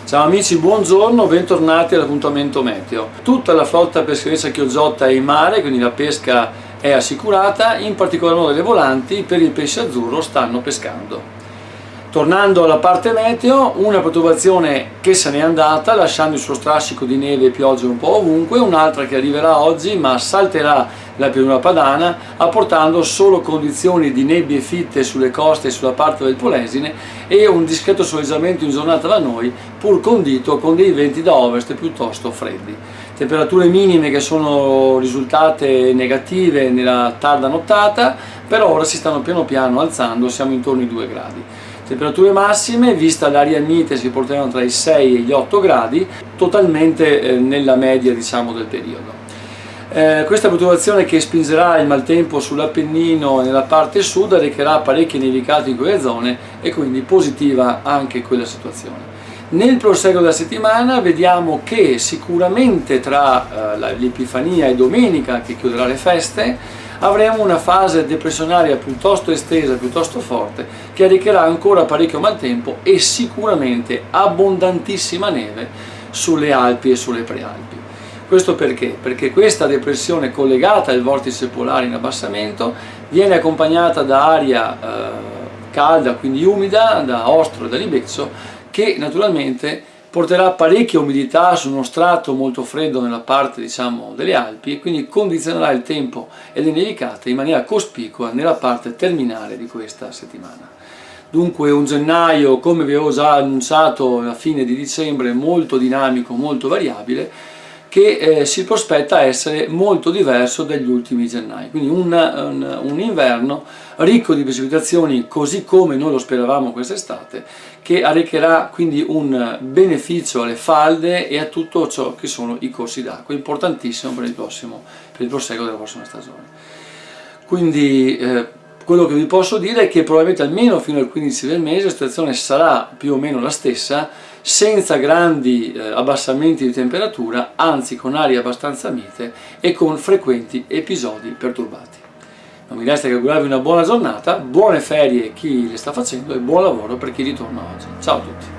Ciao amici, buongiorno, bentornati all'appuntamento meteo. Tutta la flotta peschereccia Chiogiotta è in mare, quindi la pesca è assicurata, in particolar modo le volanti per il pesce azzurro stanno pescando. Tornando alla parte meteo, una perturbazione che se n'è andata lasciando il suo strascico di neve e piogge un po' ovunque, un'altra che arriverà oggi ma salterà la pianura padana apportando solo condizioni di nebbie fitte sulle coste e sulla parte del Polesine e un discreto soleggiamento in giornata da noi, pur condito con dei venti da ovest piuttosto freddi. Temperature minime che sono risultate negative nella tarda nottata, per ora si stanno piano piano alzando, siamo intorno ai 2 gradi. Temperature massime, vista l'aria mite, si porteranno tra i 6 e gli 8 gradi, totalmente nella media diciamo del periodo. Questa perturbazione che spingerà il maltempo sull'Appennino e nella parte sud recherà parecchie nevicate in quelle zone e quindi positiva anche quella situazione. Nel proseguo della settimana vediamo che sicuramente tra l'Epifania e domenica, che chiuderà le feste, avremo una fase depressionaria piuttosto estesa, piuttosto forte, che arriccherà ancora parecchio maltempo e sicuramente abbondantissima neve sulle Alpi e sulle Prealpi. Questo perché? Perché questa depressione collegata al vortice polare in abbassamento viene accompagnata da aria calda, quindi umida, da Ostro e da Libezzo, che naturalmente porterà parecchia umidità su uno strato molto freddo nella parte diciamo delle Alpi e quindi condizionerà il tempo e le nevicate in maniera cospicua nella parte terminale di questa settimana. Dunque un gennaio, come vi avevo già annunciato a fine di dicembre, molto dinamico, molto variabile, che si prospetta essere molto diverso dagli ultimi gennai, quindi un inverno ricco di precipitazioni così come noi lo speravamo quest'estate, che arrecherà quindi un beneficio alle falde e a tutto ciò che sono i corsi d'acqua, importantissimo per il proseguo della prossima stagione. Quindi quello che vi posso dire è che probabilmente almeno fino al 15 del mese la situazione sarà più o meno la stessa, senza grandi abbassamenti di temperatura, anzi con aria abbastanza mite e con frequenti episodi perturbati. Non mi resta che augurarvi una buona giornata, buone ferie chi le sta facendo e buon lavoro per chi ritorna oggi. Ciao a tutti!